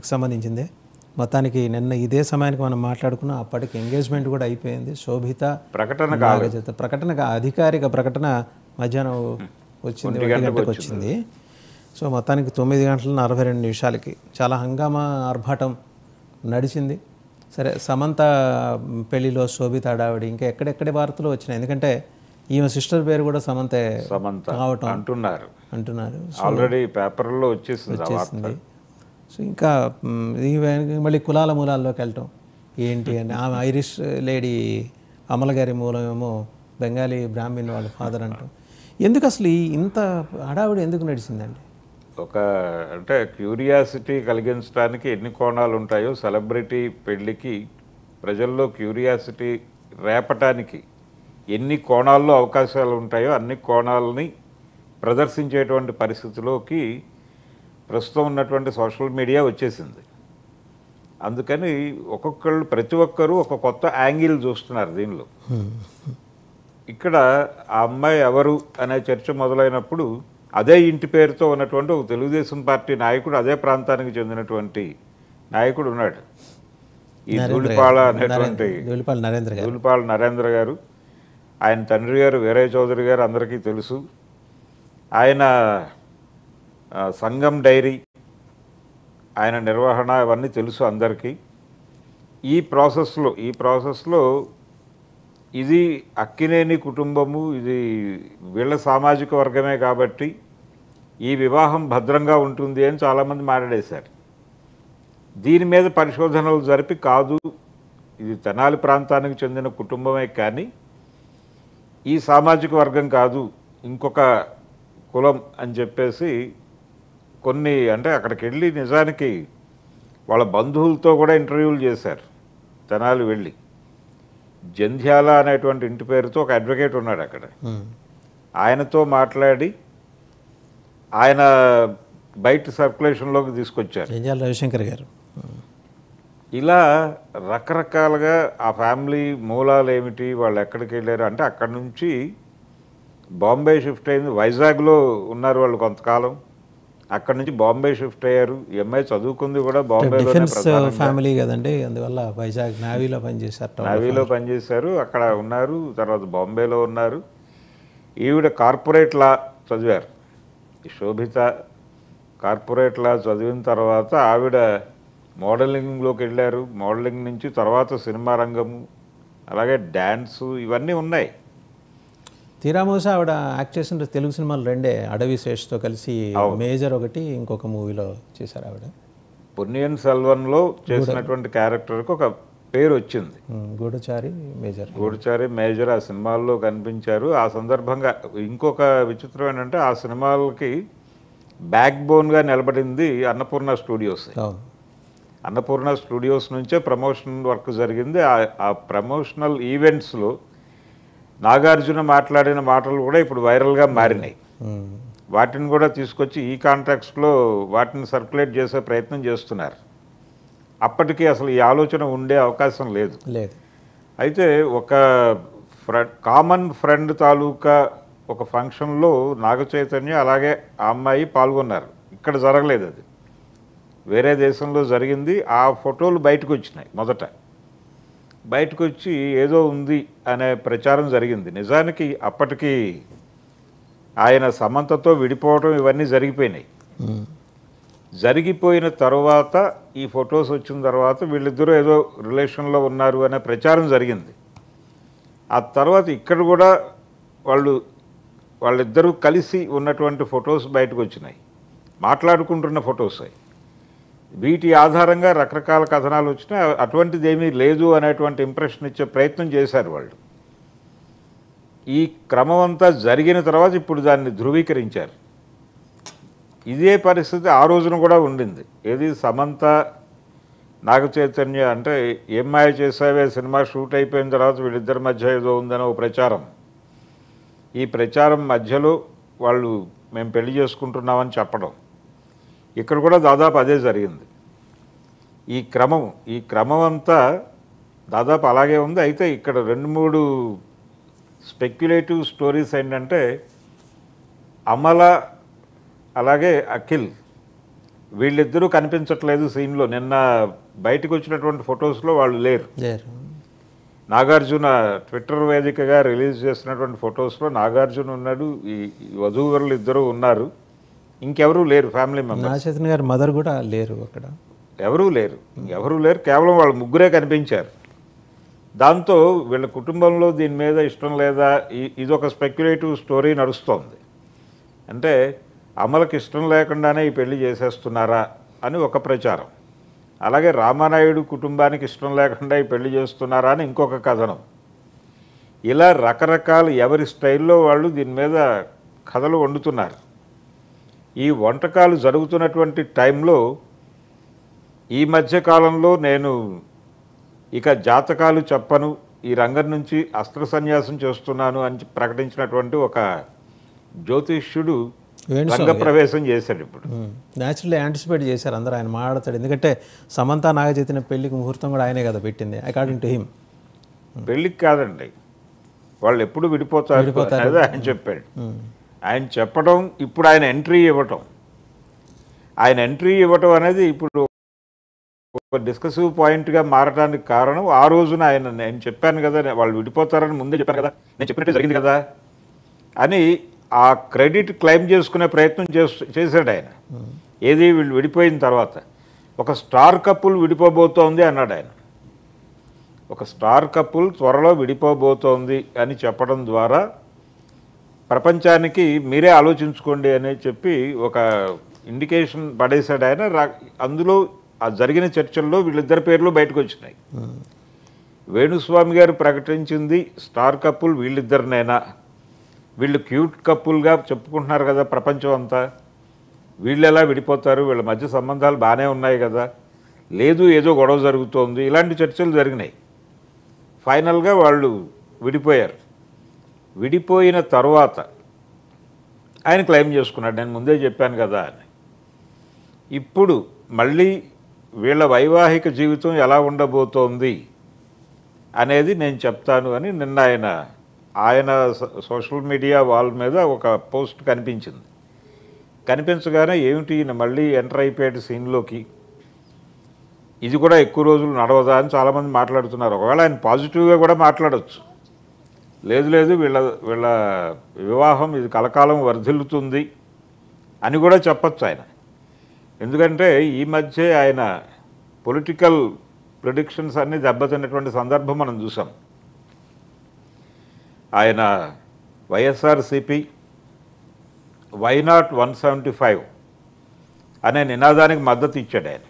సంబంధించిందే. మొత్తానికి నిన్న ఇదే సమయానికి మనం మాట్లాడుకున్నాం. అప్పటికి ఎంగేజ్మెంట్ కూడా అయిపోయింది. శోభిత ప్రకటన అధికారిక ప్రకటన మధ్యాహ్నం వచ్చింది, 1 గంటకు వచ్చింది. సో మొత్తానికి 9 గంటల 42 నిమిషాలకి చాలా హంగామా ఆర్భాటం నడిచింది. సరే, సమంత పెళ్లిలో శోభిత హడావిడి ఇంకా ఎక్కడెక్కడి వార్తలు వచ్చినాయి. ఎందుకంటే ఈమె సిస్టర్ పేరు కూడా సమంత కావటం అంటున్నారు. ఆల్రెడీ పేపర్లో వచ్చేసింది. సో ఇంకా మళ్ళీ కులాల మూలాల్లోకి వెళ్ళటం ఏంటి అని, ఆమె ఐరిష్ లేడీ అమల గారి మూలమేమో బెంగాలీ బ్రాహ్మణ్ వాళ్ళ ఫాదర్ అంటాం. ఎందుకు అసలు ఇంత హడావిడి ఎందుకు నడిచిందండి? అంటే క్యూరియాసిటీ కలిగించడానికి ఎన్ని కోణాలు ఉంటాయో, సెలబ్రిటీ పెళ్ళికి ప్రజల్లో క్యూరియాసిటీ రేపటానికి ఎన్ని కోణాల్లో అవకాశాలు ఉంటాయో అన్ని కోణాలని ప్రదర్శించేటువంటి పరిస్థితిలోకి ప్రస్తుతం ఉన్నటువంటి సోషల్ మీడియా వచ్చేసింది. అందుకని ప్రతి ఒక్కరూ ఒక కొత్త యాంగిల్ చూస్తున్నారు దీనిలో. ఇక్కడ ఆ అమ్మాయి ఎవరు అనే చర్చ మొదలైనప్పుడు అదే ఇంటి పేరుతో ఉన్నటువంటి ఒక తెలుగుదేశం పార్టీ నాయకుడు, అదే ప్రాంతానికి చెందినటువంటి నాయకుడు ఉన్నాడు, ఈ ధూళిపాళ అనేటువంటి ధూళిపాళ నరేంద్ర గారు. ఆయన తండ్రి గారు వీరయ్య చౌదరి గారు అందరికీ తెలుసు. ఆయన సంగం డైరీ, ఆయన నిర్వహణ అవన్నీ తెలుసు అందరికీ. ఈ ప్రాసెస్లో ఇది అక్కినేని కుటుంబము, ఇది వీళ్ళ సామాజిక వర్గమే కాబట్టి ఈ వివాహం భద్రంగా ఉంటుంది అని చాలామంది మాట్లాడేశారు. దీని మీద పరిశోధనలు జరిపి కాదు, ఇది తెనాలి ప్రాంతానికి చెందిన కుటుంబమే కానీ ఈ సామాజిక వర్గం కాదు, ఇంకొక కులం అని చెప్పేసి కొన్ని అంటే అక్కడికి వెళ్ళి నిజానికి వాళ్ళ బంధువులతో కూడా ఇంటర్వ్యూలు చేశారు. తెనాలి వెళ్ళి జంధ్యాల అనేటువంటి ఇంటి పేరుతో ఒక అడ్వకేట్ ఉన్నాడు అక్కడ, ఆయనతో మాట్లాడి ఆయన బయట సర్క్యులేషన్లోకి తీసుకొచ్చారు రవిశంకర్ గారు. ఇలా రకరకాలుగా ఆ ఫ్యామిలీ మూలాలు ఏమిటి, వాళ్ళు ఎక్కడికి వెళ్ళారు అంటే అక్కడి నుంచి బాంబే షిఫ్ట్ అయింది. వైజాగ్లో ఉన్నారు వాళ్ళు కొంతకాలం, అక్కడ నుంచి బాంబే షిఫ్ట్ అయ్యారు. ఈ అమ్మాయి చదువుకుంది కూడా బాంబేలో ఫ్యామిలీ కదండి, అందువల్ల వైజాగ్ నేవీలో పనిచేశారు, అక్కడ ఉన్నారు. తర్వాత బాంబేలో ఉన్నారు. ఈవిడ కార్పొరేట్ లా చదివారు. ఈ శోభిత కార్పొరేట్ లా చదివిన తర్వాత ఆవిడ మోడలింగ్లోకి వెళ్ళారు. మోడలింగ్ నుంచి తర్వాత సినిమా రంగము, అలాగే డ్యాన్సు ఇవన్నీ ఉన్నాయి. తీరామోస ఆవిడ యాక్ట్ చేసిన తెలుగు సినిమాలు 2 అడవి శేష్తో కలిసి మేజర్ ఒకటి, ఇంకొక మూవీలో చేశారు ఆవిడ. పొన్నియిన్ సెల్వన్లో చేసినటువంటి క్యారెక్టర్కి ఒక పేరు వచ్చింది, గూఢచారి మేజర్. ఆ సినిమాల్లో కనిపించారు. ఆ సందర్భంగా ఇంకొక విచిత్రం ఏంటంటే ఆ సినిమాలకి బ్యాక్ బోన్గా నిలబడింది అన్నపూర్ణ స్టూడియోస్. అన్నపూర్ణ స్టూడియోస్ నుంచే ప్రమోషన్ వర్క్ జరిగింది. ఆ ప్రమోషనల్ ఈవెంట్స్లో నాగార్జున మాట్లాడిన మాటలు కూడా ఇప్పుడు వైరల్గా మారినాయి. వాటిని కూడా తీసుకొచ్చి ఈ కాంటాక్ట్స్లో వాటిని సర్క్యులేట్ చేసే ప్రయత్నం చేస్తున్నారు. అప్పటికి అసలు ఈ ఆలోచన ఉండే అవకాశం లేదు. అయితే ఒక కామన్ ఫ్రెండ్ తాలూకా ఒక ఫంక్షన్లో నాగ చైతన్య అలాగే ఆ అమ్మాయి పాల్గొన్నారు. ఇక్కడ జరగలేదు, అది వేరే దేశంలో జరిగింది. ఆ ఫోటోలు బయటకు వచ్చినాయి. మొదట బయటకు వచ్చి ఏదో ఉంది అనే ప్రచారం జరిగింది. నిజానికి అప్పటికి ఆయన సమంతతో విడిపోవడం ఇవన్నీ జరిగిపోయినాయి. జరిగిపోయిన తర్వాత ఈ ఫొటోస్ వచ్చిన తర్వాత వీళ్ళిద్దరూ ఏదో రిలేషన్లో ఉన్నారు అనే ప్రచారం జరిగింది. ఆ తర్వాత ఇక్కడ కూడా వాళ్ళిద్దరూ కలిసి ఉన్నటువంటి ఫొటోస్ బయటకు వచ్చినాయి, మాట్లాడుకుంటున్న ఫొటోస్. వీటి ఆధారంగా రకరకాల కథనాలు వచ్చినా అటువంటిది ఏమీ లేదు అనేటువంటి ఇంప్రెషన్ ఇచ్చే ప్రయత్నం చేశారు వాళ్ళు. ఈ క్రమం అంతా జరిగిన తర్వాత ఇప్పుడు దాన్ని ధృవీకరించారు. ఇదే పరిస్థితి ఆ రోజున కూడా ఉండింది. ఏది సమంత నాగ చైతన్య అంటే ఏమ్మాయ చేసావే సినిమా షూట్ అయిపోయిన తర్వాత వీళ్ళిద్దరి మధ్య ఏదో ఉందనే ఒక ప్రచారం. ఈ ప్రచారం మధ్యలో వాళ్ళు మేము పెళ్లి చేసుకుంటున్నామని చెప్పడం, ఇక్కడ కూడా దాదాపు అదే జరిగింది. ఈ క్రమం అంతా దాదాపు అలాగే ఉంది. అయితే ఇక్కడ 2-3 స్పెక్యులేటివ్ స్టోరీస్ ఏంటంటే అమల అలాగే అఖిల్ వీళ్ళిద్దరూ కనిపించట్లేదు సీన్లో. నిన్న బయటకు వచ్చినటువంటి ఫొటోస్లో వాళ్ళు లేరు. నాగార్జున ట్విట్టర్ వేదికగా రిలీజ్ చేసినటువంటి ఫొటోస్లో నాగార్జున ఉన్నాడు, ఈ వధూవరులు ఇద్దరు ఉన్నారు, ఇంకెవరూ లేరు ఫ్యామిలీ మెంబర్స్. నాగచైతన్య గారి మదర్ కూడా లేరు అక్కడ, ఎవరూ లేరు, కేవలం వాళ్ళు ముగ్గురే కనిపించారు. దాంతో వీళ్ళ కుటుంబంలో దీని మీద ఇష్టం లేదా, ఇదొక స్పెక్యులేటివ్ స్టోరీ నడుస్తోంది. అంటే అమలకి ఇష్టం లేకుండానే ఈ పెళ్లి చేసేస్తున్నారా అని ఒక ప్రచారం, అలాగే రామానాయుడు కుటుంబానికి ఇష్టం లేకుండా ఈ పెళ్లి చేస్తున్నారా అని ఇంకొక కథనం. ఇలా రకరకాల ఎవరి స్టైల్లో వాళ్ళు దీని మీద కథలు వండుతున్నారు. ఈ వంటకాలు జరుగుతున్నటువంటి టైంలో ఈ మధ్య కాలంలో నేను ఇక జాతకాలు చెప్పను, ఈ రంగం నుంచి అస్త్ర సన్యాసం చేస్తున్నాను అని ప్రకటించినటువంటి ఒక జ్యోతిష్యుడు రంగప్రవేశం చేశాడు. ఇప్పుడు న్యాచురల్లీ యాంటిసిపేట్ చేశారు అందరూ, ఆయన మాట్లాడతాడు. ఎందుకంటే సమంత నాగచైతన్య పెళ్లికి ముహూర్తం కూడా ఆయనే కదా పెట్టింది, అకార్డింగ్ టు హిమ్. పెళ్ళికి కాదండి, వాళ్ళు ఎప్పుడు విడిపోతారు అనేది ఆయన చెప్పాడు. ఆయన చెప్పడం, ఇప్పుడు ఆయన ఎంట్రీ ఇవ్వటం అనేది ఇప్పుడు ఒక డిస్కసివ్ పాయింట్గా మారడానికి కారణం, ఆ రోజున నేను చెప్పాను కదా, వాళ్ళు విడిపోతారని ముందే చెప్పాను కదా, నేను చెప్పినట్టే జరిగింది కదా అని ఆ క్రెడిట్ క్లెయిమ్ చేసుకునే ప్రయత్నం చేశాడు ఆయన. ఏది వీళ్ళు విడిపోయిన తర్వాత ఒక స్టార్ కపుల్ విడిపోబోతోంది అన్నాడు ఆయన. ఒక స్టార్ కపుల్ త్వరలో విడిపోబోతోంది అని చెప్పడం ద్వారా ప్రపంచానికి మీరే ఆలోచించుకోండి అని చెప్పి ఒక ఇండికేషన్ పడేశాడు ఆయన. అందులో ఆ జరిగిన చర్చల్లో వీళ్ళిద్దరి పేర్లు బయటకు వచ్చినాయి. వేణుస్వామి గారు ప్రకటించింది స్టార్ కపుల్ వీళ్ళిద్దరినైనా, వీళ్ళు క్యూట్ కపుల్గా చెప్పుకుంటున్నారు కదా ప్రపంచం అంతా, వీళ్ళు ఎలా విడిపోతారు, వీళ్ళ మధ్య సంబంధాలు బాగానే ఉన్నాయి కదా, లేదు ఏదో గొడవ జరుగుతోంది, ఇలాంటి చర్చలు జరిగినాయి. ఫైనల్గా వాళ్ళు విడిపోయారు. విడిపోయిన తర్వాత ఆయన క్లెయిమ్ చేసుకున్నాడు, నేను ముందే చెప్పాను కదా అని. ఇప్పుడు మళ్ళీ వీళ్ళ వైవాహిక జీవితం ఎలా ఉండబోతోంది అనేది నేను చెప్తాను అని నిన్న ఆయన సోషల్ మీడియా వాల్ మీద ఒక పోస్ట్ కనిపించింది. కనిపించగానే ఏమిటి ఈయన మళ్ళీ ఎంటర్ అయిపోయాడు సీన్లోకి, ఇది కూడా ఎక్కువ రోజులు నడవదా అని చాలామంది మాట్లాడుతున్నారు. ఒకవేళ ఆయన పాజిటివ్గా కూడా మాట్లాడవచ్చు, లేదు వీళ్ళ వివాహం ఇది కలకాలం వర్ధిల్లుతుంది అని కూడా చెప్పచ్చు ఆయన. ఎందుకంటే ఈ మధ్య ఆయన పొలిటికల్ ప్రిడిక్షన్స్ అన్నీ దెబ్బతిన్నటువంటి సందర్భం మనం చూసాం. ఆయన వైఎస్ఆర్సిపి వైనాట్ 175 అనే నినాదానికి మద్దతు ఇచ్చాడు ఆయన.